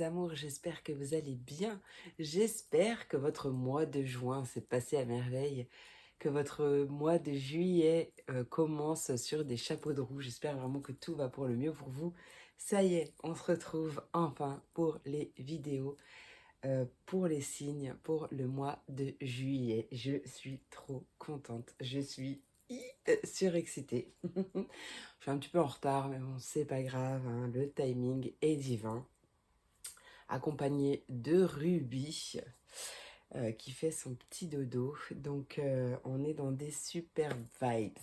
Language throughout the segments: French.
amours, j'espère que vous allez bien. J'espère que votre mois de juin s'est passé à merveille, que votre mois de juillet commence sur des chapeaux de roue. J'espère vraiment que tout va pour le mieux pour vous. Ça y est, on se retrouve enfin pour les vidéos, pour les signes, pour le mois de juillet. Je suis trop contente. Je suis surexcitée. Je suis un petit peu en retard, mais bon, c'est pas grave, hein, le timing est divin. Accompagné de Ruby, qui fait son petit dodo. Donc, on est dans des super vibes.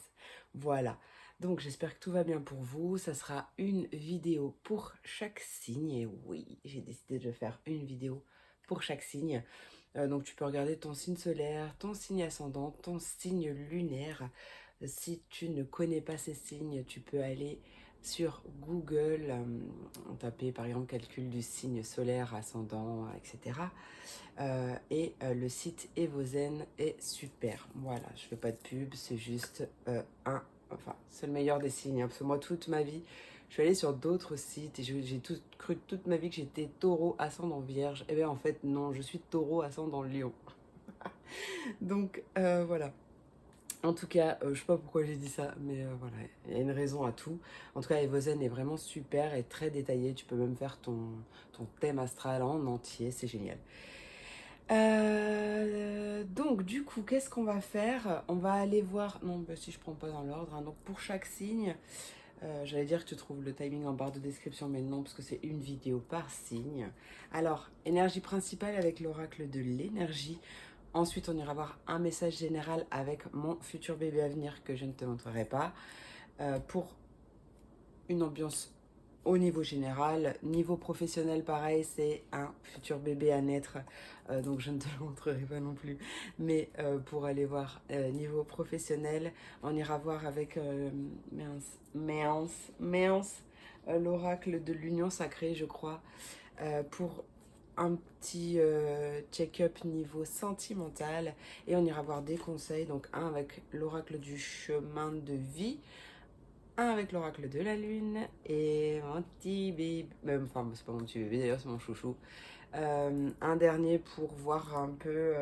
Voilà. Donc, j'espère que tout va bien pour vous. Ça sera une vidéo pour chaque signe. Et oui, j'ai décidé de faire une vidéo pour chaque signe. Donc, tu peux regarder ton signe solaire, ton signe ascendant, ton signe lunaire. Si tu ne connais pas ces signes, tu peux aller sur Google, taper par exemple calcul du signe solaire, ascendant, etc. Le site Evozen est super. Voilà, je fais pas de pub, c'est juste c'est le meilleur des signes. Hein, parce que moi, toute ma vie, je suis allée sur d'autres sites et j'ai cru toute ma vie que j'étais taureau ascendant vierge. Et bien en fait, non, je suis taureau ascendant lion. Donc voilà. En tout cas, je sais pas pourquoi j'ai dit ça, mais voilà, il y a une raison à tout. En tout cas, Evozen est vraiment super et très détaillé. Tu peux même faire ton thème astral en entier, c'est génial. Donc, du coup, qu'est-ce qu'on va faire? On va aller voir... Non, bah, si je prends pas dans l'ordre. Hein. Donc, pour chaque signe, j'allais dire que tu trouves le timing en barre de description, mais non, parce que c'est une vidéo par signe. Alors, énergie principale avec l'oracle de l'énergie. Ensuite, on ira voir un message général avec mon futur bébé à venir que je ne te montrerai pas. Pour une ambiance au niveau général. Niveau professionnel, pareil, c'est un futur bébé à naître. Donc, je ne te le montrerai pas non plus. Mais pour aller voir niveau professionnel, on ira voir avec l'oracle de l'union sacrée, je crois. Pour un petit check-up niveau sentimental et on ira voir des conseils, donc un avec l'oracle du chemin de vie, un avec l'oracle de la lune et mon petit bébé, enfin c'est pas mon petit bébé d'ailleurs, c'est mon chouchou, un dernier pour voir un peu,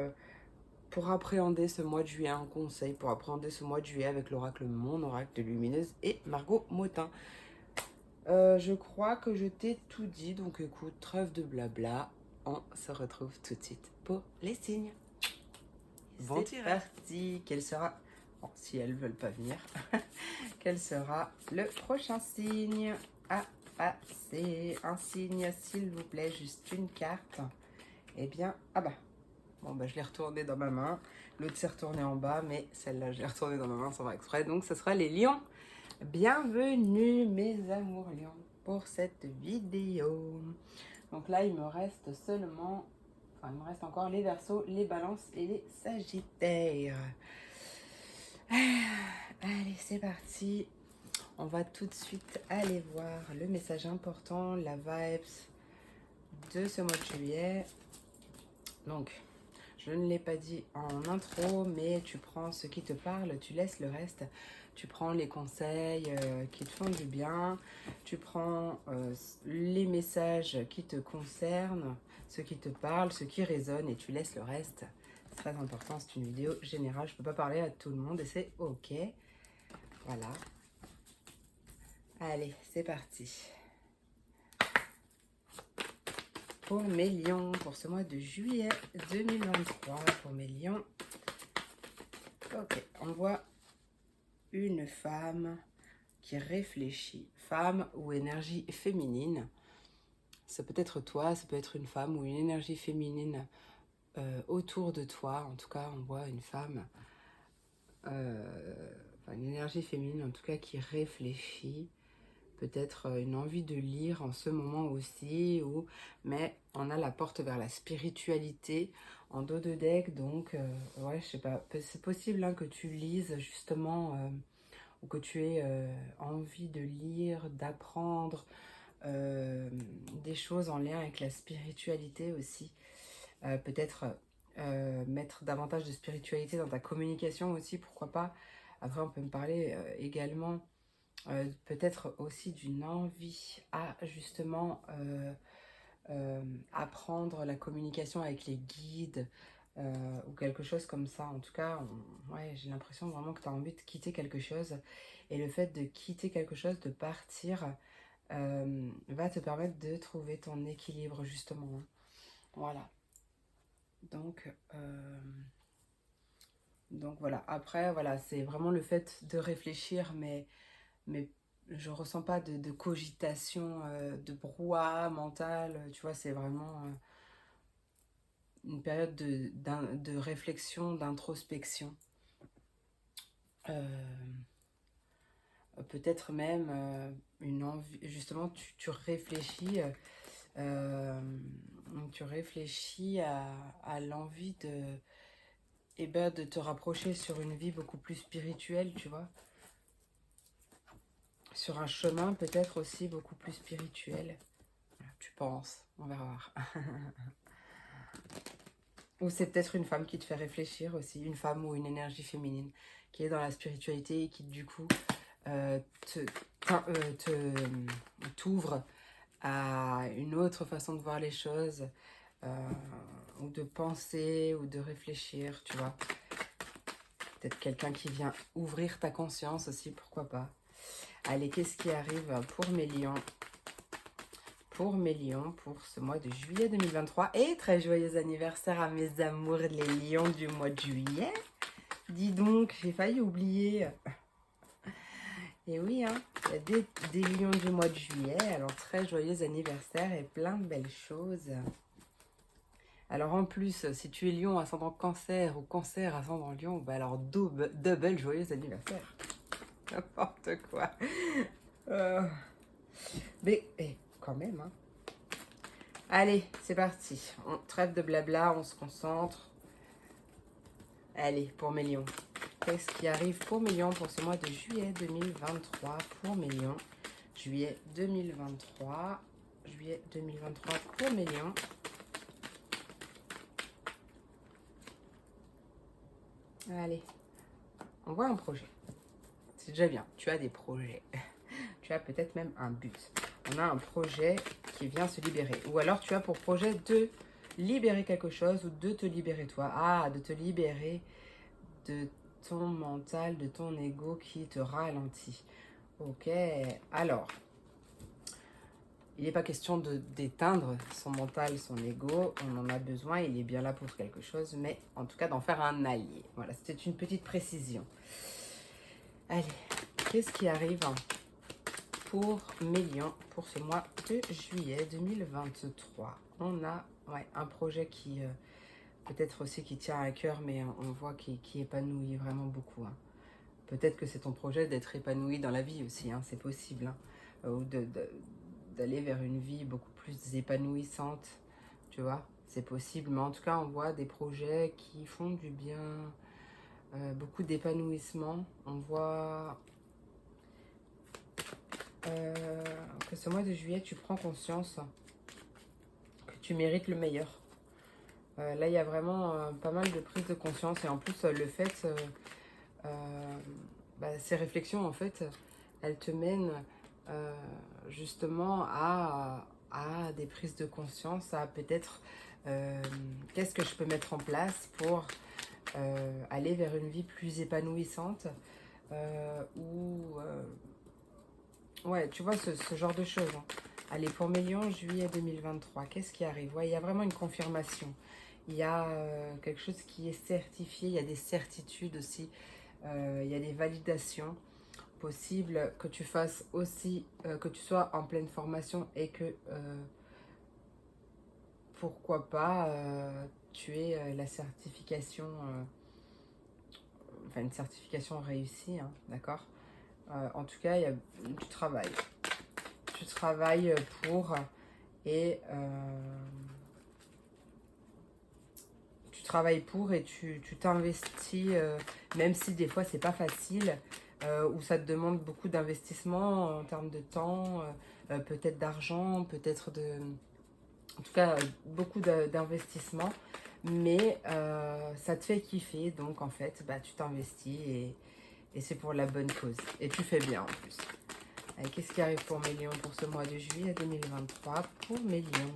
pour appréhender ce mois de juillet, un conseil pour appréhender ce mois de juillet avec l'oracle, mon oracle de lumineuse et Margot Motin. Je crois que je t'ai tout dit, donc écoute, trêve de blabla, on se retrouve tout de suite pour les signes. C'est parti. Quel sera, bon, si elles veulent pas venir, quel sera le prochain signe à passer? Un signe, s'il vous plaît, juste une carte. Eh bien, ah bah, bon bah je l'ai retournée dans ma main, l'autre s'est retournée en bas, mais celle-là je l'ai retournée dans ma main sans faire exprès, donc ce sera les lions. Bienvenue mes amours lions pour cette vidéo. Donc là il me reste seulement, enfin il me reste encore les Verseaux, les Balances et les Sagittaires. Allez c'est parti. On va tout de suite aller voir le message important, la vibes de ce mois de juillet. Donc je ne l'ai pas dit en intro, mais tu prends ce qui te parle, tu laisses le reste. Tu prends les conseils qui te font du bien, tu prends les messages qui te concernent, ceux qui te parlent, ceux qui résonnent, et tu laisses le reste. C'est très important, c'est une vidéo générale, je ne peux pas parler à tout le monde et c'est ok. Voilà. Allez, c'est parti. Pour mes lions, pour ce mois de juillet 2023, pour mes lions. Ok, on voit une femme qui réfléchit. Femme ou énergie féminine. Ça peut être toi, ça peut être une femme ou une énergie féminine autour de toi. En tout cas, on voit une femme, une énergie féminine en tout cas qui réfléchit. Peut-être une envie de lire en ce moment aussi, mais on a la porte vers la spiritualité en dos de deck, donc ouais, je sais pas, c'est possible hein, que tu lises justement, ou que tu aies envie de lire, d'apprendre des choses en lien avec la spiritualité aussi. Peut-être mettre davantage de spiritualité dans ta communication aussi, pourquoi pas. Après, on peut me parler également peut-être aussi d'une envie à justement apprendre la communication avec les guides ou quelque chose comme ça. En tout cas, ouais, j'ai l'impression vraiment que tu as envie de quitter quelque chose. Et le fait de quitter quelque chose, de partir, va te permettre de trouver ton équilibre justement, hein. Voilà. Donc, voilà. Après, voilà, c'est vraiment le fait de réfléchir, mais je ressens pas de cogitation, de brouhaha mental. Tu vois, c'est vraiment une période de réflexion, d'introspection. Euh, Peut-être même une envie, justement, euh, tu réfléchis à l'envie de te rapprocher sur une vie beaucoup plus spirituelle, tu vois. Sur un chemin peut-être aussi beaucoup plus spirituel. Tu penses, on verra voir. Ou c'est peut-être une femme qui te fait réfléchir aussi, une femme ou une énergie féminine qui est dans la spiritualité et qui du coup euh, te, t'ouvre à une autre façon de voir les choses, ou de penser, ou de réfléchir, tu vois. Peut-être quelqu'un qui vient ouvrir ta conscience aussi, pourquoi pas. Allez, qu'est-ce qui arrive pour mes lions? Pour mes lions, pour ce mois de juillet 2023. Et très joyeux anniversaire à mes amours, les lions du mois de juillet. Dis donc, j'ai failli oublier. Et oui, hein, il y a des lions du mois de juillet. Alors, très joyeux anniversaire et plein de belles choses. Alors, en plus, si tu es lion ascendant cancer ou cancer ascendant lion, bah alors double joyeux anniversaire. N'importe quoi. Mais, quand même, hein. Allez, c'est parti. On trêve de blabla, on se concentre. Allez, pour mes lions. Qu'est-ce qui arrive pour mes lions pour ce mois de juillet 2023? Pour mes lions. Juillet 2023. Juillet 2023 pour mes lions. Allez, on voit un projet. C'est déjà bien. Tu as des projets. Tu as peut-être même un but. On a un projet qui vient se libérer. Ou alors tu as pour projet de libérer quelque chose ou de te libérer toi. Ah, de te libérer de ton mental, de ton ego qui te ralentit. Ok, alors, il n'est pas question d'éteindre son mental, son ego. On en a besoin, il est bien là pour quelque chose, mais en tout cas d'en faire un allié. Voilà, c'était une petite précision. Allez, qu'est-ce qui arrive pour mes lions pour ce mois de juillet 2023? On a un projet qui peut-être aussi qui tient à cœur, mais on voit qui épanouit vraiment beaucoup, hein. Peut-être que c'est ton projet d'être épanoui dans la vie aussi, hein, c'est possible, hein, ou d'aller vers une vie beaucoup plus épanouissante, tu vois, c'est possible. Mais en tout cas, on voit des projets qui font du bien, beaucoup d'épanouissement. On voit que ce mois de juillet, tu prends conscience que tu mérites le meilleur. Là, il y a vraiment pas mal de prise de conscience. Et en plus, le fait, ces réflexions, en fait, elles te mènent justement à des prises de conscience, à peut-être qu'est-ce que je peux mettre en place pour aller vers une vie plus épanouissante, ouais, tu vois, ce genre de choses, hein. Allez, pour mes lions, juillet 2023, qu'est-ce qui arrive? Ouais, il y a vraiment une confirmation. Il y a quelque chose qui est certifié, il y a des certitudes aussi, il y a des validations possibles que tu fasses aussi, que tu sois en pleine formation et que, pourquoi pas, tu aies la certification, enfin une certification réussie, hein, d'accord? En tout cas, tu travailles. Tu travailles pour et tu t'investis, même si des fois c'est pas facile, où ça te demande beaucoup d'investissement en termes de temps, peut-être d'argent, peut-être en tout cas beaucoup d'investissement, mais ça te fait kiffer, donc en fait tu t'investis et c'est pour la bonne cause et tu fais bien en plus. Allez, qu'est-ce qui arrive pour mes lions pour ce mois de juillet 2023 pour mes lions?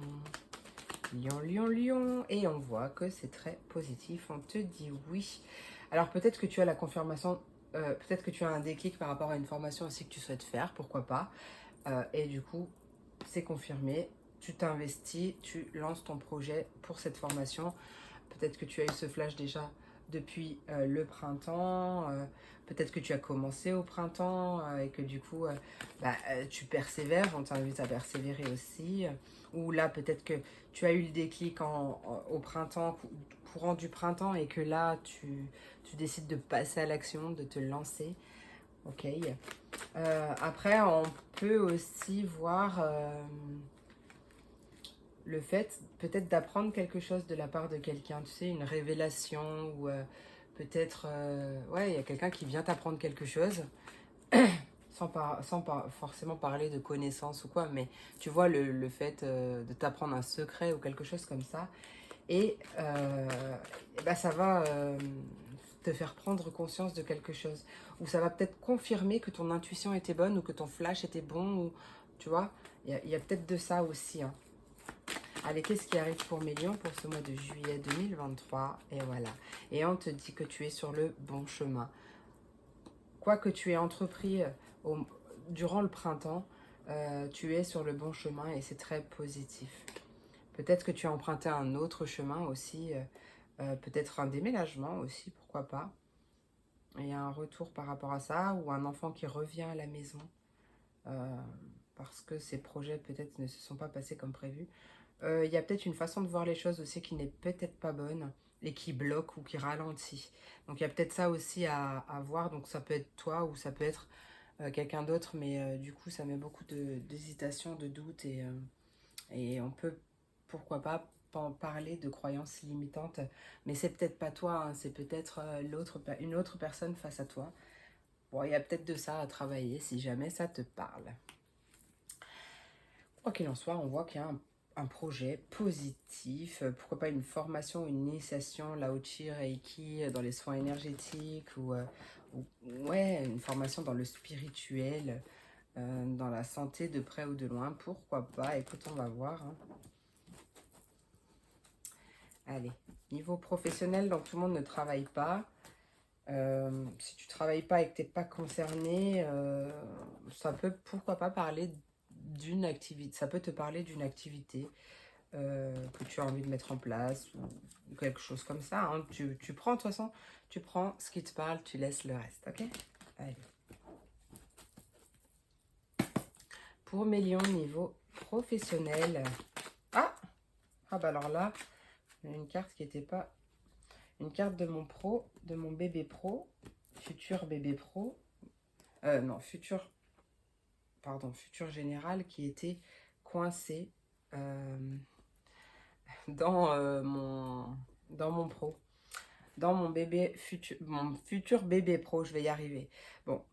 Lion, lion, lion. Et on voit que c'est très positif. On te dit oui. Alors peut-être que tu as la confirmation, peut-être que tu as un déclic par rapport à une formation aussi que tu souhaites faire, pourquoi pas. Et du coup, c'est confirmé. Tu t'investis, tu lances ton projet pour cette formation. Peut-être que tu as eu ce flash déjà depuis le printemps. Peut-être que tu as commencé au printemps et que du coup, tu persévères. On t'invite à persévérer aussi. Ou là, peut-être que tu as eu le déclic au printemps, courant du printemps, et que là, tu décides de passer à l'action, de te lancer. Ok. Après, on peut aussi voir le fait peut-être d'apprendre quelque chose de la part de quelqu'un, tu sais, une révélation ou peut-être, ouais, il y a quelqu'un qui vient t'apprendre quelque chose sans pas forcément parler de connaissances ou quoi, mais tu vois le fait de t'apprendre un secret ou quelque chose comme ça. Et bah, ça va te faire prendre conscience de quelque chose. Ou ça va peut-être confirmer que ton intuition était bonne ou que ton flash était bon. Ou, tu vois, il y a peut-être de ça aussi. Hein. Allez, qu'est-ce qui arrive pour mes lions pour ce mois de juillet 2023? Et voilà. Et on te dit que tu es sur le bon chemin. Quoi que tu aies entrepris durant le printemps, tu es sur le bon chemin et c'est très positif. Peut-être que tu as emprunté un autre chemin aussi, peut-être un déménagement aussi, pourquoi pas. Il y a un retour par rapport à ça, ou un enfant qui revient à la maison, parce que ses projets peut-être ne se sont pas passés comme prévu. Il y a peut-être une façon de voir les choses aussi qui n'est peut-être pas bonne, et qui bloque ou qui ralentit. Donc il y a peut-être ça aussi à voir, donc ça peut être toi, ou ça peut être quelqu'un d'autre, mais du coup ça met beaucoup d'hésitation, de doute, et on peut, pourquoi pas, parler de croyances limitantes, mais c'est peut-être pas toi, hein, c'est peut-être une autre personne face à toi. Bon, il y a peut-être de ça à travailler si jamais ça te parle. Quoi qu'il en soit, on voit qu'il y a un projet positif, pourquoi pas une formation, une initiation, Lao-Chi, Reiki, dans les soins énergétiques, ou ouais, une formation dans le spirituel, dans la santé de près ou de loin, pourquoi pas, écoute, on va voir. Hein. Allez, niveau professionnel, donc tout le monde ne travaille pas. Si tu travailles pas et que tu n'es pas concerné, ça peut, pourquoi pas, parler d'une activité. Ça peut te parler d'une activité que tu as envie de mettre en place ou quelque chose comme ça. Hein. Tu prends, de toute façon, tu prends ce qui te parle, tu laisses le reste, ok? Allez. Pour mes lions, niveau professionnel. Ah bah alors là, il y a une carte qui n'était pas... Une carte de mon pro, de mon bébé pro, futur bébé pro. Non, futur général qui était coincé dans mon pro. Dans mon mon futur bébé pro, je vais y arriver. Bon,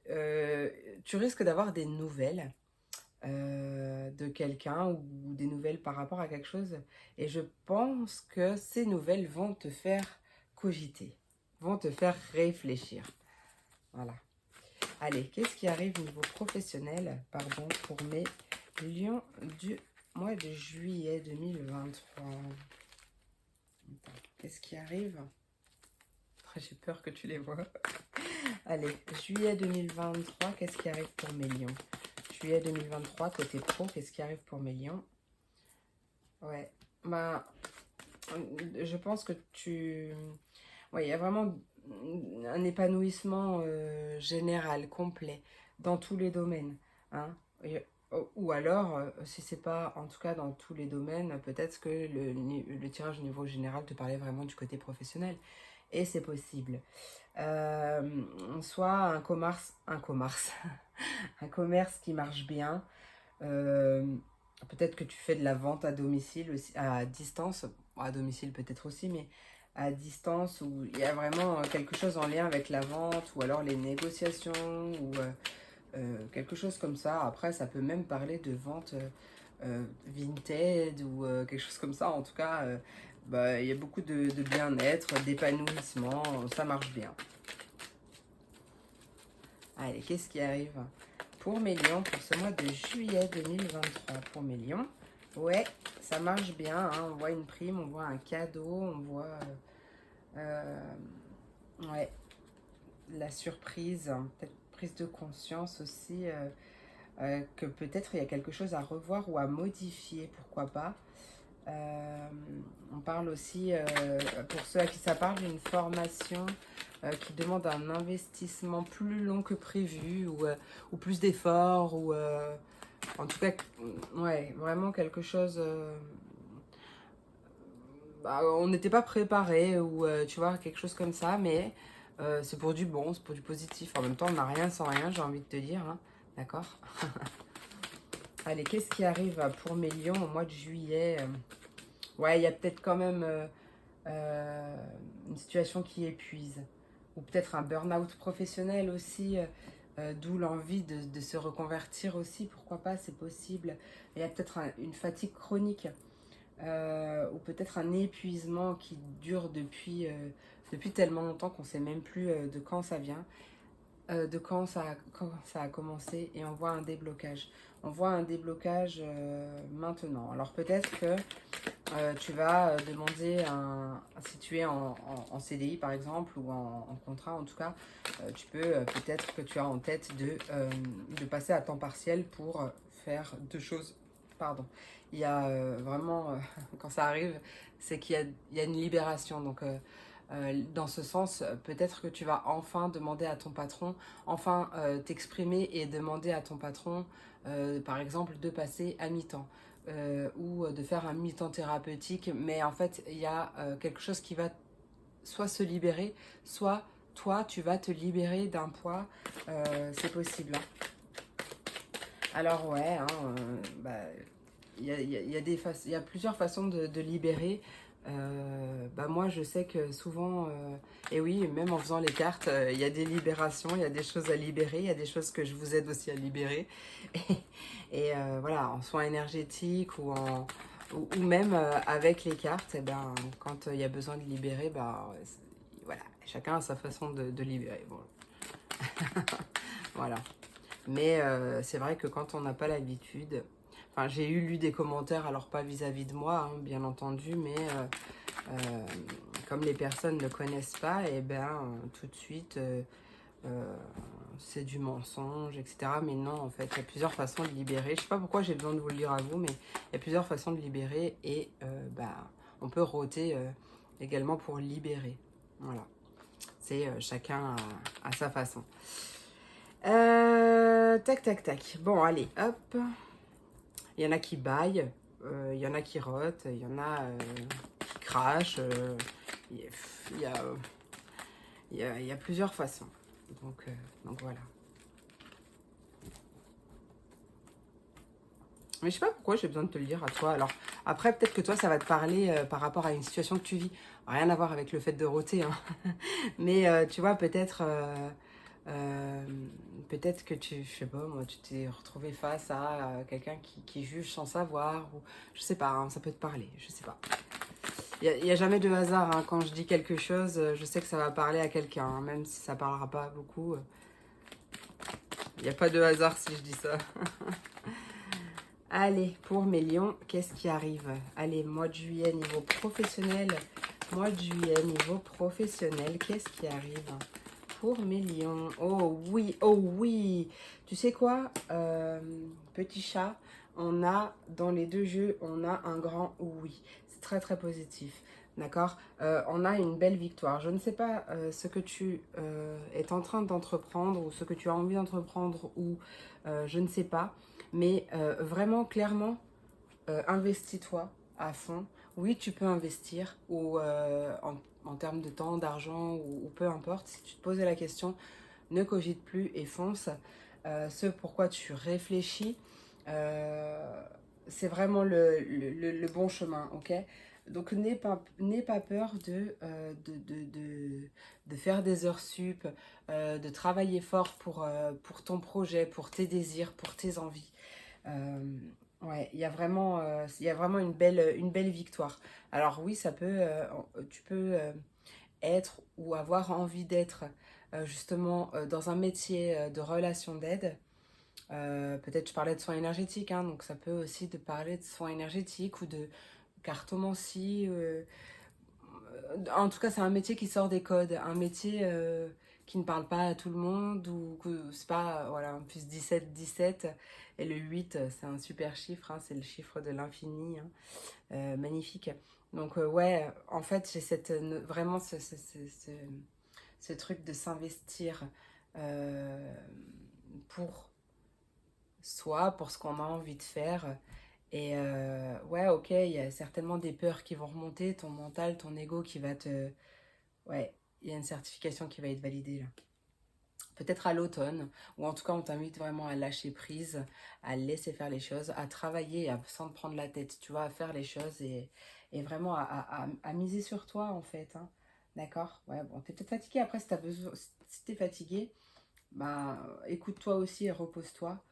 tu risques d'avoir des nouvelles de quelqu'un ou des nouvelles par rapport à quelque chose. Et je pense que ces nouvelles vont te faire cogiter, vont te faire réfléchir. Voilà. Allez, qu'est-ce qui arrive au niveau professionnel, pardon, pour mes lions du mois de juillet 2023? Qu'est-ce qui arrive? J'ai peur que tu les vois. Allez, juillet 2023, qu'est-ce qui arrive pour mes lions? Juillet 2023, côté pro, qu'est-ce qui arrive pour mes lions? Ouais, bah, je pense que ouais, il y a vraiment un épanouissement général, complet, dans tous les domaines. Hein. Ou alors, si c'est pas, en tout cas dans tous les domaines, peut-être que le tirage au niveau général te parlait vraiment du côté professionnel. Et c'est possible. Soit un commerce, un commerce qui marche bien. Peut-être que tu fais de la vente à domicile, aussi, à distance, à domicile peut-être aussi, mais à distance où il y a vraiment quelque chose en lien avec la vente ou alors les négociations ou quelque chose comme ça. Après, ça peut même parler de vente Vinted ou quelque chose comme ça. En tout cas, bah, il y a beaucoup de bien-être, d'épanouissement, ça marche bien. Allez, qu'est-ce qui arrive pour mes lions, pour ce mois de juillet 2023, pour mes lions. Ouais, ça marche bien, hein. On voit une prime, on voit un cadeau, on voit ouais, la surprise, hein, peut-être prise de conscience aussi, que peut-être il y a quelque chose à revoir ou à modifier, pourquoi pas. On parle aussi, pour ceux à qui ça parle, d'une formation qui demande un investissement plus long que prévu ou plus d'efforts ou en tout cas, ouais, vraiment quelque chose. Bah, on n'était pas préparé ou tu vois, quelque chose comme ça, mais c'est pour du bon, c'est pour du positif. En même temps, on n'a rien sans rien, j'ai envie de te dire, hein. D'accord. Allez, qu'est-ce qui arrive pour mes lions au mois de juillet? Ouais, il y a peut-être quand même une situation qui épuise. Ou peut-être un burn-out professionnel aussi, d'où l'envie de se reconvertir aussi. Pourquoi pas, c'est possible. Il y a peut-être une fatigue chronique ou peut-être un épuisement qui dure depuis tellement longtemps qu'on ne sait même plus de quand ça vient. De quand ça a commencé et on voit un déblocage. On voit un déblocage maintenant. Alors peut-être que tu vas demander, si tu es en CDI par exemple ou en contrat en tout cas, tu peux peut-être que tu as en tête de passer à temps partiel pour faire deux choses. Pardon. Il y a vraiment, quand ça arrive, c'est qu'il y a une libération. Donc dans ce sens, peut-être que tu vas enfin demander à ton patron, enfin t'exprimer et demander à ton patron, par exemple, de passer à mi-temps ou de faire un mi-temps thérapeutique. Mais en fait, il y a quelque chose qui va soit se libérer, soit toi, tu vas te libérer d'un poids. C'est possible. Hein. Alors ouais, hein, bah, il y a plusieurs façons de libérer. Bah moi, je sais que souvent, et oui, même en faisant les cartes, il y a des libérations, il y a des choses à libérer, il y a des choses que je vous aide aussi à libérer. Et voilà, en soins énergétiques ou même avec les cartes, et ben, quand il y a besoin de libérer, bah, voilà, chacun a sa façon de libérer. Bon. Voilà. Mais c'est vrai que quand on n'a pas l'habitude, enfin j'ai lu des commentaires, alors pas vis-à-vis de moi, hein, bien entendu, mais comme les personnes ne connaissent pas, et ben tout de suite c'est du mensonge, etc. Mais non, en fait, il y a plusieurs façons de libérer. Je sais pas pourquoi j'ai besoin de vous le dire à vous, mais il y a plusieurs façons de libérer et bah, on peut rôter également pour libérer. Voilà. C'est chacun à sa façon. Tac, tac, tac. Bon, allez, hop. Il y en a qui baillent, il y en a qui rotent, il y en a qui crachent. Il y a, il y a plusieurs façons. Donc voilà. Mais je sais pas pourquoi j'ai besoin de te le dire à toi. Alors après, peut-être que toi, ça va te parler par rapport à une situation que tu vis. Rien à voir avec le fait de roter. Hein. Mais tu vois, peut-être que je sais pas, moi, tu t'es retrouvé face à quelqu'un qui juge sans savoir. Ou, je sais pas, hein, ça peut te parler. Je sais pas. Il n'y a jamais de hasard. Hein. Quand je dis quelque chose, je sais que ça va parler à quelqu'un. Hein, même si ça parlera pas beaucoup. Il n'y a pas de hasard si je dis ça. Allez, pour mes lions, qu'est-ce qui arrive? Allez, mois de juillet, niveau professionnel. Mois de juillet, niveau professionnel, qu'est-ce qui arrive pour mes lions? Oh oui, oh oui. Tu sais quoi, petit chat, on a, dans les deux jeux, on a un grand oui. C'est très, très positif. D'accord. On a une belle victoire. Je ne sais pas ce que tu es en train d'entreprendre ou ce que tu as envie d'entreprendre ou je ne sais pas. Mais vraiment, clairement, investis-toi à fond. Oui, tu peux investir ou en termes de temps, d'argent ou peu importe. Si tu te posais la question, ne cogite plus et fonce. Ce pourquoi tu réfléchis, c'est vraiment le bon chemin, ok? Donc n'aie pas peur de faire des heures sup, de travailler fort pour ton projet, pour tes désirs, pour tes envies. Ouais, il y a vraiment une belle victoire. Alors oui, tu peux être ou avoir envie d'être justement dans un métier de relation d'aide Peut-être je parlais de soins énergétiques, hein, donc ça peut aussi te parler de soins énergétiques ou de cartomancie. En tout cas, c'est un métier qui sort des codes, un métier qui ne parle pas à tout le monde, ou que c'est pas, voilà, en plus 17 et le 8, c'est un super chiffre, hein, c'est le chiffre de l'infini, hein, magnifique. Donc ouais, en fait, j'ai vraiment ce truc de s'investir pour soi, pour ce qu'on a envie de faire. Et ouais, ok, il y a certainement des peurs qui vont remonter, ton mental, ton ego qui va te... Ouais, il y a une certification qui va être validée là. Peut-être à l'automne, ou en tout cas on t'invite vraiment à lâcher prise, à laisser faire les choses, à travailler sans te prendre la tête, tu vois, à faire les choses et vraiment à miser sur toi en fait. Hein. D'accord. Ouais, bon, t'es peut-être fatigué, après si t'as besoin, si t'es fatigué, bah écoute-toi aussi et repose-toi.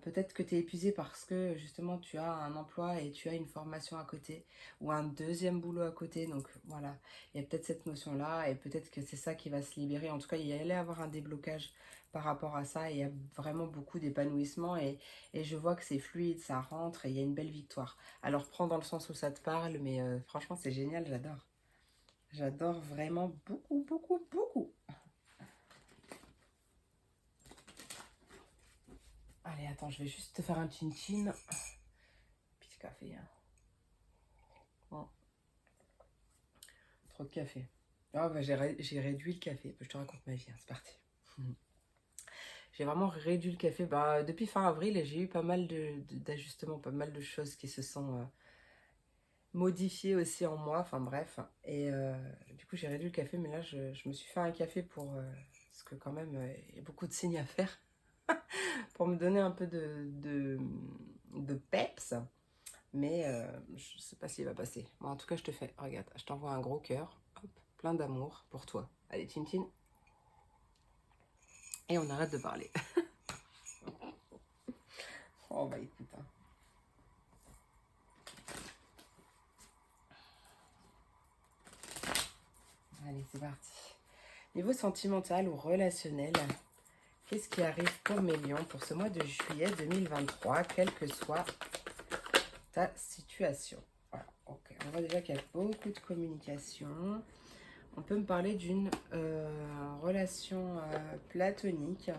Peut-être que tu es épuisé parce que justement tu as un emploi et tu as une formation à côté ou un deuxième boulot à côté. Donc voilà, il y a peut-être cette notion-là et peut-être que c'est ça qui va se libérer. En tout cas, il y allait avoir un déblocage par rapport à ça et il y a vraiment beaucoup d'épanouissement et je vois que c'est fluide, ça rentre et il y a une belle victoire. Alors prends dans le sens où ça te parle, mais franchement c'est génial, j'adore. J'adore vraiment beaucoup, beaucoup, beaucoup. Allez, attends, je vais juste te faire un chin-chin. Petit café, hein. Bon. Trop de café. Ah bah j'ai réduit le café. Je te raconte ma vie, hein, c'est parti. J'ai vraiment réduit le café depuis fin avril et j'ai eu pas mal d'ajustements, pas mal de choses qui se sont modifiées aussi en moi. Enfin bref. Et du coup j'ai réduit le café, mais là je me suis fait un café pour... parce que quand même, il y a beaucoup de signes à faire. Pour me donner un peu de peps. Mais je sais pas s'il va passer. Bon, en tout cas, je te fais, regarde, je t'envoie un gros cœur, hop, plein d'amour pour toi. Allez, chin chin. Et on arrête de parler. Oh bah écoute. Hein. Allez, c'est parti. Niveau sentimental ou relationnel, qu'est-ce qui arrive pour mes lions pour ce mois de juillet 2023, quelle que soit ta situation? Voilà, ok. On voit déjà qu'il y a beaucoup de communication. On peut me parler d'une relation platonique.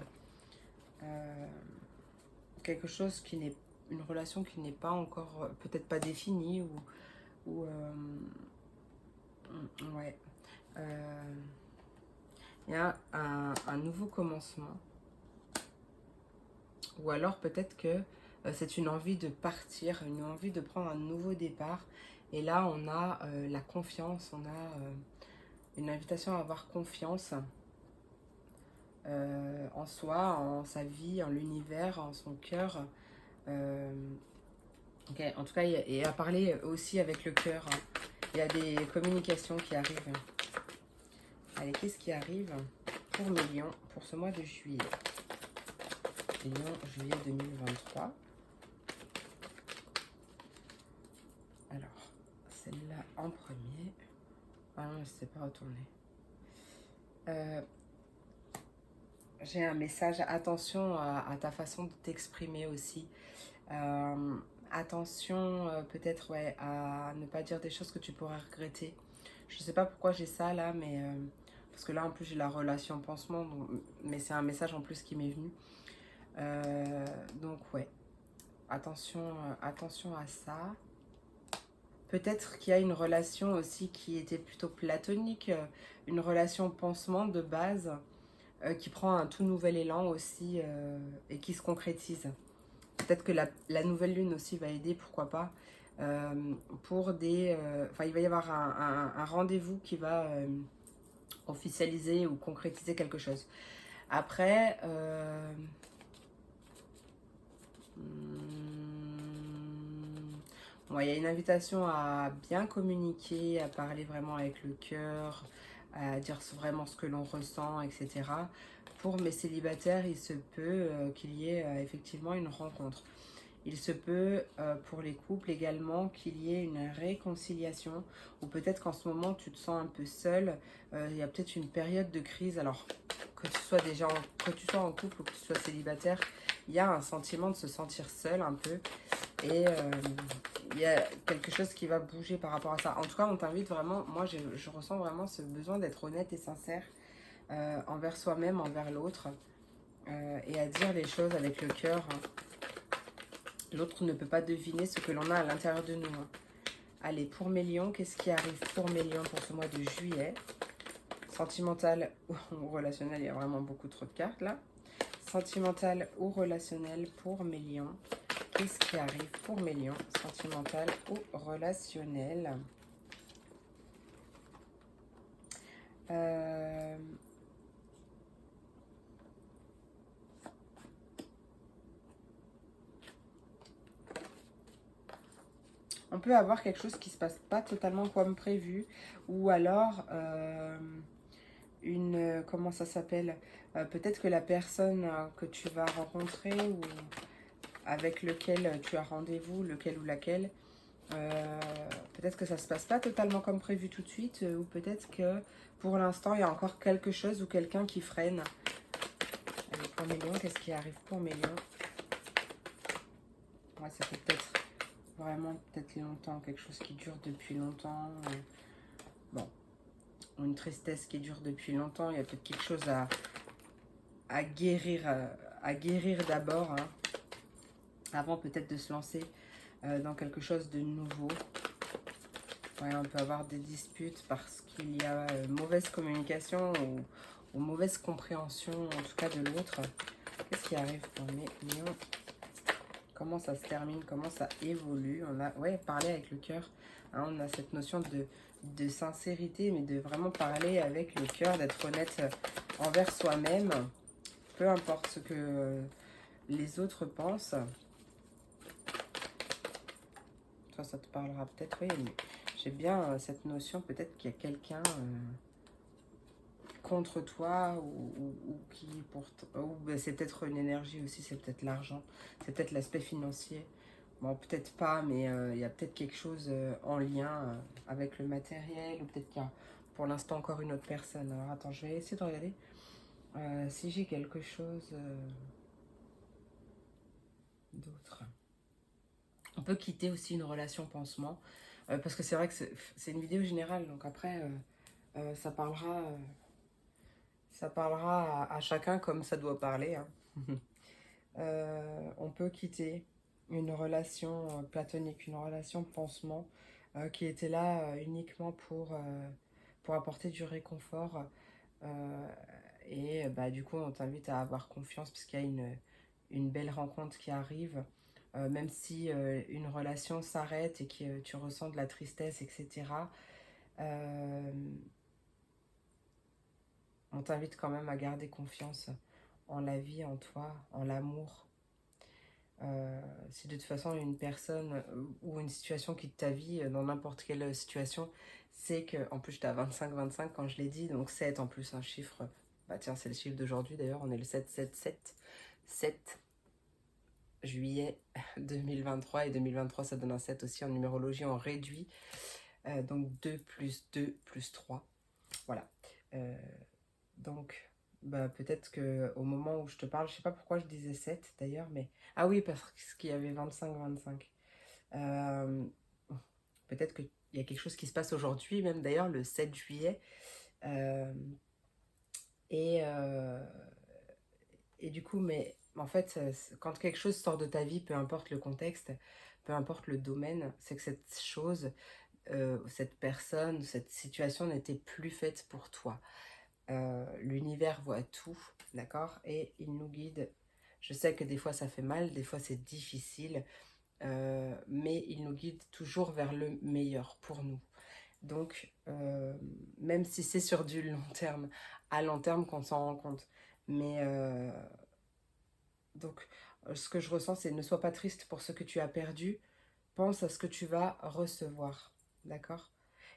Quelque chose qui n'est une relation qui n'est pas encore peut-être pas définie ou ouais il y a un nouveau commencement ou alors peut-être que c'est une envie de partir, une envie de prendre un nouveau départ et là on a la confiance, on a une invitation à avoir confiance en soi, en sa vie, en l'univers, en son cœur. Okay. En tout cas, et à parler aussi avec le cœur. Hein. Il y a des communications qui arrivent. Allez, qu'est-ce qui arrive pour mes lions pour ce mois de juillet? Lion, juillet 2023. Alors, celle-là en premier. Ah non, je ne sais pas retourner. J'ai un message. Attention à ta façon de t'exprimer aussi. Attention peut-être ouais, à ne pas dire des choses que tu pourras regretter. Je sais pas pourquoi j'ai ça là, mais parce que là en plus j'ai la relation pansement, donc, mais c'est un message en plus qui m'est venu. Donc ouais, attention à ça. Peut-être qu'il y a une relation aussi qui était plutôt platonique, une relation pansement de base qui prend un tout nouvel élan aussi et qui se concrétise. Peut-être que la nouvelle lune aussi va aider, pourquoi pas, pour des... Enfin, il va y avoir un rendez-vous qui va officialiser ou concrétiser quelque chose. Après, bon, il y a une invitation à bien communiquer, à parler vraiment avec le cœur, à dire vraiment ce que l'on ressent, etc. Pour mes célibataires, il se peut qu'il y ait effectivement une rencontre. Il se peut pour les couples également qu'il y ait une réconciliation ou peut-être qu'en ce moment tu te sens un peu seul. Il y a peut-être une période de crise. Alors que tu sois déjà que tu sois en couple ou que tu sois célibataire, il y a un sentiment de se sentir seul un peu. Et il y a quelque chose qui va bouger par rapport à ça. En tout cas, on t'invite vraiment, moi je ressens vraiment ce besoin d'être honnête et sincère envers soi-même, envers l'autre, et à dire les choses avec le cœur. L'autre ne peut pas deviner ce que l'on a à l'intérieur de nous. Allez, pour mes lions, qu'est-ce qui arrive pour mes lions pour ce mois de juillet? Sentimental ou relationnel, il y a vraiment beaucoup trop de cartes là. Sentimental ou relationnel pour mes lions. Qu'est-ce qui arrive pour mes lions? Sentimental ou relationnel? On peut avoir quelque chose qui se passe pas totalement comme prévu. Ou alors, comment ça s'appelle? Peut-être que la personne que tu vas rencontrer ou avec lequel tu as rendez-vous, lequel ou laquelle, peut-être que ça se passe pas totalement comme prévu tout de suite, ou peut-être que pour l'instant il y a encore quelque chose ou quelqu'un qui freine. Allez, pour mes lions, qu'est-ce qui arrive pour mes lions? Ouais, ça fait peut-être vraiment longtemps, quelque chose qui dure depuis longtemps. Bon, une tristesse qui dure depuis longtemps, il y a peut-être quelque chose à guérir d'abord, hein, avant peut-être de se lancer dans quelque chose de nouveau. Ouais, on peut avoir des disputes parce qu'il y a mauvaise communication ou mauvaise compréhension, en tout cas de l'autre. Qu'est-ce qui arrive pour mes lions? Comment ça se termine? Comment ça évolue? On a, ouais, parler avec le cœur. Hein, on a cette notion de sincérité, mais de vraiment parler avec le cœur, d'être honnête envers soi-même. Peu importe ce que les autres pensent. Toi, ça te parlera peut-être, oui, mais j'ai bien cette notion, peut-être qu'il y a quelqu'un contre toi ou qui pour ou ben, c'est peut-être une énergie aussi, c'est peut-être l'argent, c'est peut-être l'aspect financier. Bon, peut-être pas, mais il y a peut-être quelque chose en lien avec le matériel, ou peut-être qu'il y a pour l'instant encore une autre personne. Alors attends, je vais essayer de regarder si j'ai quelque chose d'autre. On peut quitter aussi une relation pansement, parce que c'est vrai que c'est une vidéo générale, donc après ça parlera, à chacun comme ça doit parler. Hein. On peut quitter une relation platonique, une relation pansement qui était là uniquement pour apporter du réconfort. euh, et bah, du coup, on t'invite à avoir confiance puisqu'il y a une belle rencontre qui arrive. Même si une relation s'arrête et que tu ressens de la tristesse, etc., euh, on t'invite quand même à garder confiance en la vie, en toi, en l'amour. Si de toute façon une personne ou une situation quitte ta vie, dans n'importe quelle situation, c'est que, en plus j'étais à 25-25 quand je l'ai dit, donc 7 en plus un chiffre, bah tiens c'est le chiffre d'aujourd'hui d'ailleurs, on est le 7-7-7, 7 juillet 2023, et 2023 ça donne un 7 aussi en numérologie en réduit, donc 2 plus 2 plus 3, voilà. Donc bah, peut-être que au moment où je te parle, je sais pas pourquoi je disais 7 d'ailleurs, mais... Ah oui, parce qu'il y avait 25-25. Euh, Peut-être qu'il y a quelque chose qui se passe aujourd'hui, même d'ailleurs le 7 juillet. Euh, et, euh, et du coup, mais en fait, quand quelque chose sort de ta vie, peu importe le contexte, peu importe le domaine, c'est que cette chose, cette personne, cette situation n'était plus faite pour toi. L'univers voit tout, d'accord? Et il nous guide. Je sais que des fois ça fait mal, des fois c'est difficile, mais il nous guide toujours vers le meilleur pour nous. Donc, même si c'est sur du long terme, à long terme qu'on s'en rend compte. Mais donc, ce que je ressens, c'est ne sois pas triste pour ce que tu as perdu, pense à ce que tu vas recevoir, d'accord?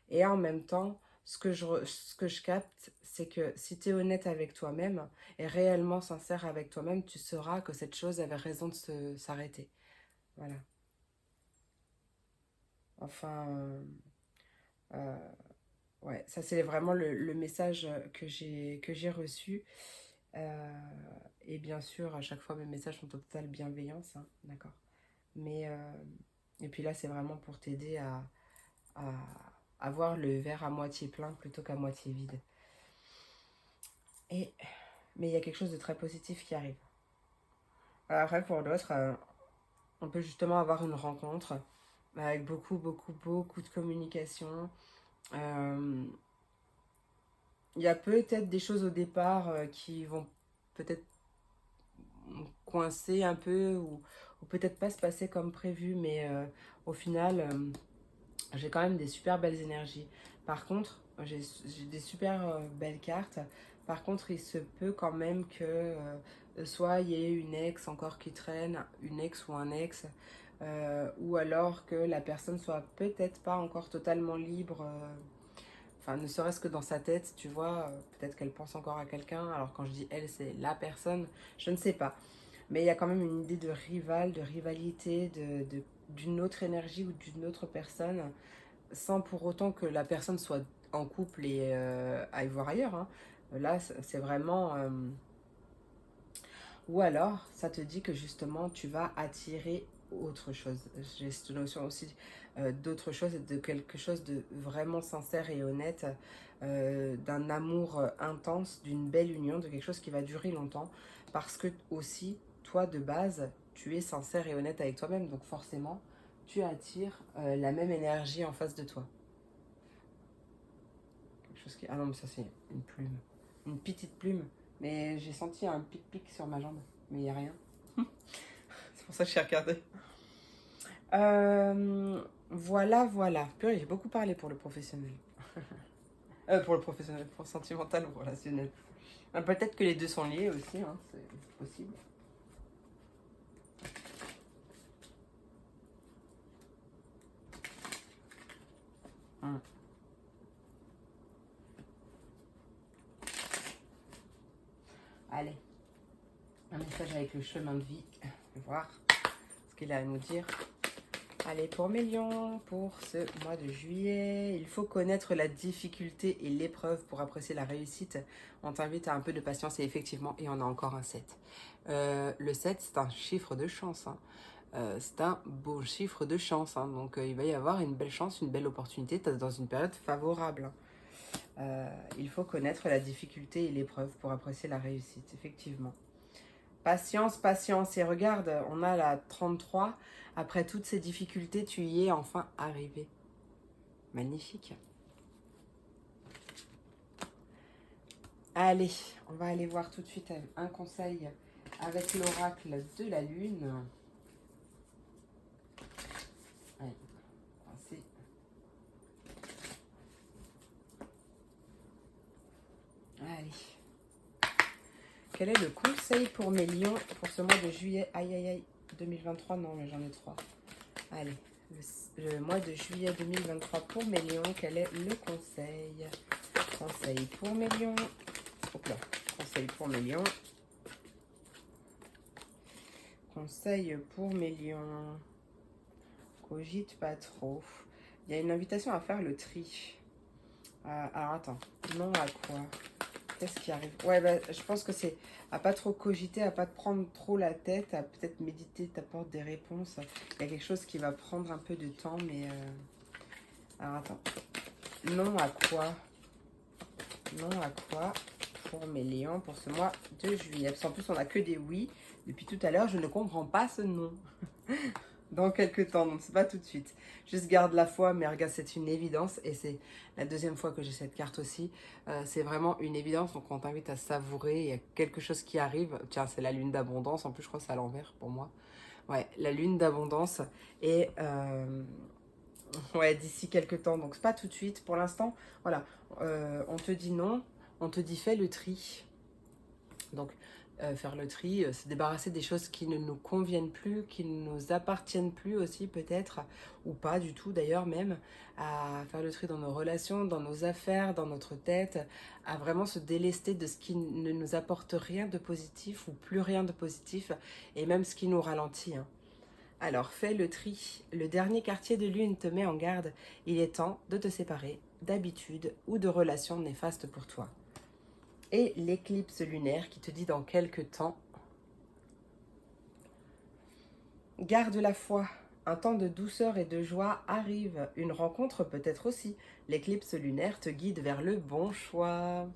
Et en même temps, ce que je capte, c'est que si tu es honnête avec toi-même et réellement sincère avec toi-même, tu sauras que cette chose avait raison de s'arrêter. Voilà. Enfin, ouais, ça c'est vraiment le message que j'ai reçu. Et bien sûr, à chaque fois, mes messages sont en totale bienveillance, hein, d'accord. Mais, et puis là, c'est vraiment pour t'aider à, à voir le verre à moitié plein plutôt qu'à moitié vide. Et, mais il y a quelque chose de très positif qui arrive. Après, pour d'autres, on peut justement avoir une rencontre avec beaucoup de communication. Euh, Il y a peut-être des choses au départ qui vont peut-être coincer un peu ou peut-être pas se passer comme prévu, mais au final, j'ai quand même des super belles énergies. Par contre, j'ai des super belles cartes. Par contre, il se peut quand même que soit il y ait une ex encore qui traîne, une ex ou un ex, ou alors que la personne soit peut-être pas encore totalement libre. Enfin, ne serait-ce que dans sa tête, tu vois, peut-être qu'elle pense encore à quelqu'un. Alors quand je dis elle, c'est la personne, je ne sais pas. Mais il y a quand même une idée de rival, de rivalité, d'une autre énergie ou d'une autre personne, sans pour autant que la personne soit en couple et aille voir ailleurs, hein. Là, c'est vraiment... Ou alors, ça te dit que justement, tu vas attirer autre chose. J'ai cette notion aussi d'autre chose, de quelque chose de vraiment sincère et honnête, d'un amour intense, d'une belle union, de quelque chose qui va durer longtemps. Parce que aussi, toi, de base, tu es sincère et honnête avec toi-même. Donc forcément, tu attires la même énergie en face de toi. Quelque chose qui... Ah non, mais ça c'est une plume. Une petite plume. Mais j'ai senti un pic-pic sur ma jambe. Mais il n'y a rien. C'est pour ça que j'ai regardé. Voilà. Purée, j'ai beaucoup parlé pour le professionnel. Pour le professionnel, pour le sentimental ou relationnel. Peut-être que les deux sont liés aussi, hein, c'est possible. Hum. Allez, un message avec le chemin de vie. On va voir ce qu'il a à nous dire. Allez, pour mes lions, pour ce mois de juillet, il faut connaître la difficulté et l'épreuve pour apprécier la réussite. On t'invite à un peu de patience et effectivement, il y en a encore un 7. Le 7, c'est un chiffre de chance, hein. C'est un beau chiffre de chance, hein. Donc il va y avoir une belle chance, une belle opportunité dans une période favorable. Il faut connaître la difficulté et l'épreuve pour apprécier la réussite, effectivement. Patience. Et regarde, on a la 33. Après toutes ces difficultés, tu y es enfin arrivé. Magnifique. Allez, on va aller voir tout de suite un conseil avec l'oracle de la lune. Allez, c'est... Allez. Quel est le conseil pour mes lions pour ce mois de juillet? Aïe, 2023, non, mais j'en ai 3. Allez, le mois de juillet 2023 pour mes lions, quel est le conseil? Conseil pour mes lions. Hop là. Conseil pour mes lions. Conseil pour mes lions. Cogite pas trop. Il y a une invitation à faire le tri. Alors attends, non à quoi? Qu'est-ce qui arrive? Ouais, bah, je pense que c'est à pas trop cogiter, à pas te prendre trop la tête, à peut-être méditer, t'apporter des réponses. Il y a quelque chose qui va prendre un peu de temps, mais... Alors attends. Non à quoi? Non à quoi pour mes lions pour ce mois de juillet? Parce qu'en plus, on a que des oui. Depuis tout à l'heure, je ne comprends pas ce non. Dans quelques temps, donc c'est pas tout de suite. Juste garde la foi, mais regarde, c'est une évidence. Et c'est la deuxième fois que j'ai cette carte aussi. C'est vraiment une évidence, donc on t'invite à savourer. Il y a quelque chose qui arrive. Tiens, c'est la lune d'abondance. En plus, je crois que c'est à l'envers pour moi. Ouais, la lune d'abondance. Et ouais, d'ici quelques temps. Donc c'est pas tout de suite. Pour l'instant, voilà. On te dit non. On te dit fais le tri. Donc, faire le tri, se débarrasser des choses qui ne nous conviennent plus, qui ne nous appartiennent plus aussi peut-être, ou pas du tout d'ailleurs même, à faire le tri dans nos relations, dans nos affaires, dans notre tête, à vraiment se délester de ce qui ne nous apporte rien de positif ou plus rien de positif, et même ce qui nous ralentit, hein. Alors, fais le tri. Le dernier quartier de lune te met en garde. Il est temps de te séparer d'habitudes ou de relations néfastes pour toi. Et l'éclipse lunaire qui te dit dans quelques temps, garde la foi, un temps de douceur et de joie arrive, une rencontre peut-être aussi. L'éclipse lunaire te guide vers le bon choix.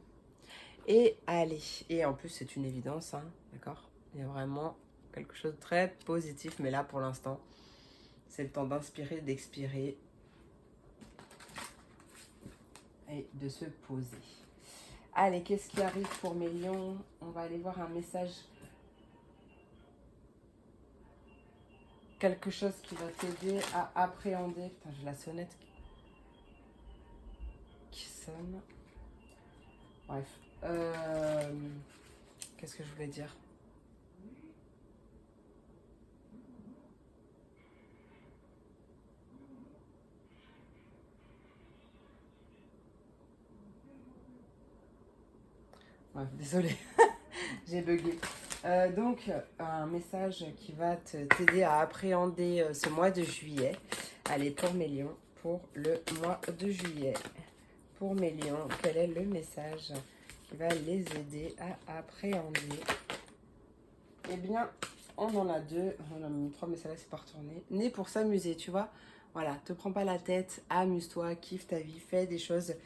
Et allez, et en plus c'est une évidence, hein, d'accord? Il y a vraiment quelque chose de très positif, mais là pour l'instant, c'est le temps d'inspirer, d'expirer et de se poser. Allez, qu'est-ce qui arrive pour mes lions? On va aller voir un message. Quelque chose qui va t'aider à appréhender. Putain, j'ai la sonnette qui sonne. Bref. Qu'est-ce que je voulais dire? Bref, désolée. J'ai bugué. Donc, un message qui va t'aider à appréhender ce mois de juillet. Allez, pour mes lions, pour le mois de juillet. Pour mes lions, quel est le message qui va les aider à appréhender? Eh bien, on en a deux. On en a mis trois, mais celle-là, c'est pas retourné. Né pour s'amuser, tu vois. Voilà, te prends pas la tête, amuse-toi, kiffe ta vie, fais des choses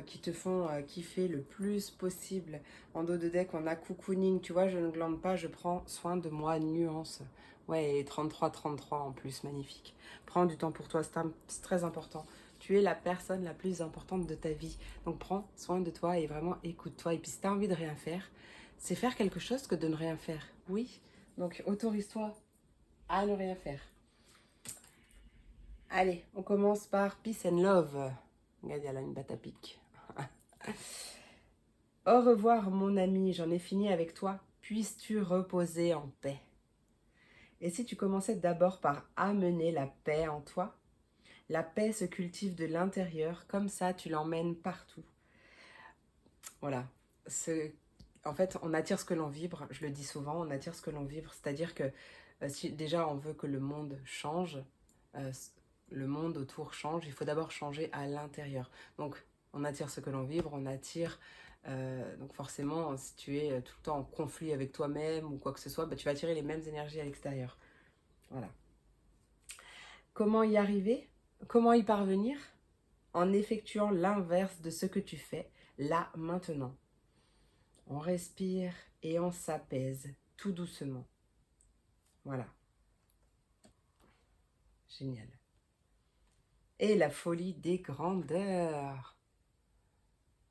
qui te font kiffer le plus possible. En dos de deck, on a cocooning, tu vois, je ne glande pas, je prends soin de moi, nuance. Ouais, et 33 en plus, magnifique. Prends du temps pour toi, c'est très important. Tu es la personne la plus importante de ta vie. Donc prends soin de toi et vraiment écoute-toi. Et puis si tu as envie de rien faire, c'est faire quelque chose que de ne rien faire. Oui, donc autorise-toi à ne rien faire. Allez, on commence par Peace and Love. Regarde, il y a là une batte à pique. Au revoir mon ami, j'en ai fini avec toi. Puisses-tu reposer en paix. Et si tu commençais d'abord par amener la paix en toi? La paix se cultive de l'intérieur, comme ça tu l'emmènes partout. Voilà. En fait, on attire ce que l'on vibre, je le dis souvent, on attire ce que l'on vibre. C'est-à-dire que si déjà on veut que le monde change, le monde autour change, il faut d'abord changer à l'intérieur. Donc, on attire ce que l'on vibre, on attire... donc forcément, si tu es tout le temps en conflit avec toi-même ou quoi que ce soit, bah, tu vas attirer les mêmes énergies à l'extérieur. Voilà. Comment y arriver? Comment y parvenir? En effectuant l'inverse de ce que tu fais, là, maintenant. On respire et on s'apaise tout doucement. Voilà. Génial. Et la folie des grandeurs.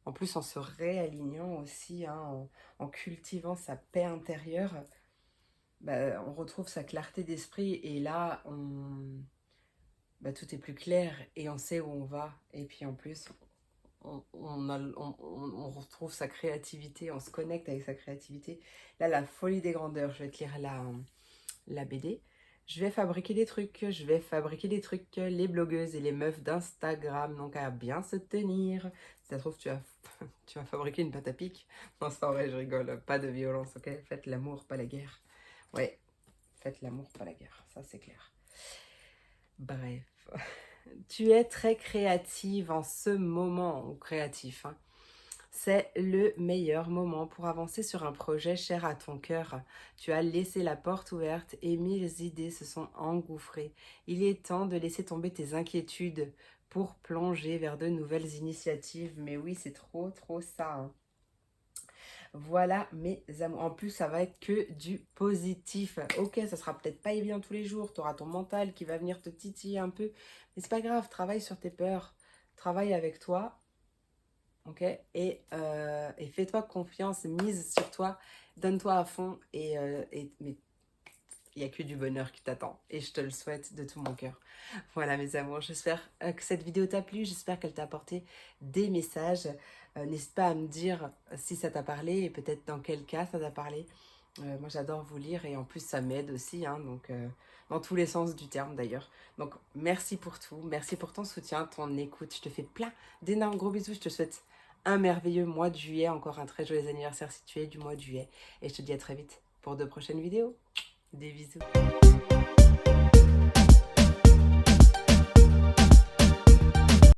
En plus, en se réalignant aussi, hein, en cultivant sa paix intérieure, bah, on retrouve sa clarté d'esprit et là, tout est plus clair et on sait où on va. Et puis en plus, on retrouve sa créativité, on se connecte avec sa créativité. Là, la folie des grandeurs, je vais te lire la BD. Je vais fabriquer des trucs, les blogueuses et les meufs d'Instagram n'ont qu'à bien se tenir. Si ça se trouve, tu vas fabriquer une pâte à pique. Non, c'est pas vrai, je rigole, pas de violence, ok? Faites l'amour, pas la guerre. Ouais, faites l'amour, pas la guerre, ça c'est clair. Bref, tu es très créative en ce moment, ou créatif, hein. C'est le meilleur moment pour avancer sur un projet cher à ton cœur. Tu as laissé la porte ouverte et 1000 idées se sont engouffrées. Il est temps de laisser tomber tes inquiétudes pour plonger vers de nouvelles initiatives. Mais oui, c'est trop ça, hein. Voilà mes amours. En plus, ça va être que du positif. Ok, ça sera peut-être pas évident tous les jours. Tu auras ton mental qui va venir te titiller un peu. Mais c'est pas grave, travaille sur tes peurs. Travaille avec toi. Ok, et fais-toi confiance, mise sur toi, donne-toi à fond mais il n'y a que du bonheur qui t'attend et je te le souhaite de tout mon cœur. Voilà mes amours, j'espère que cette vidéo t'a plu, j'espère qu'elle t'a apporté des messages. N'hésite pas à me dire si ça t'a parlé et peut-être dans quel cas ça t'a parlé. Moi j'adore vous lire et en plus ça m'aide aussi, hein, donc dans tous les sens du terme d'ailleurs. Donc merci pour tout, merci pour ton soutien, ton écoute. Je te fais plein d'énormes gros bisous, je te souhaite un merveilleux mois de juillet, encore un très joyeux anniversaire si tu es du mois de juillet. Et je te dis à très vite pour de prochaines vidéos. Des bisous.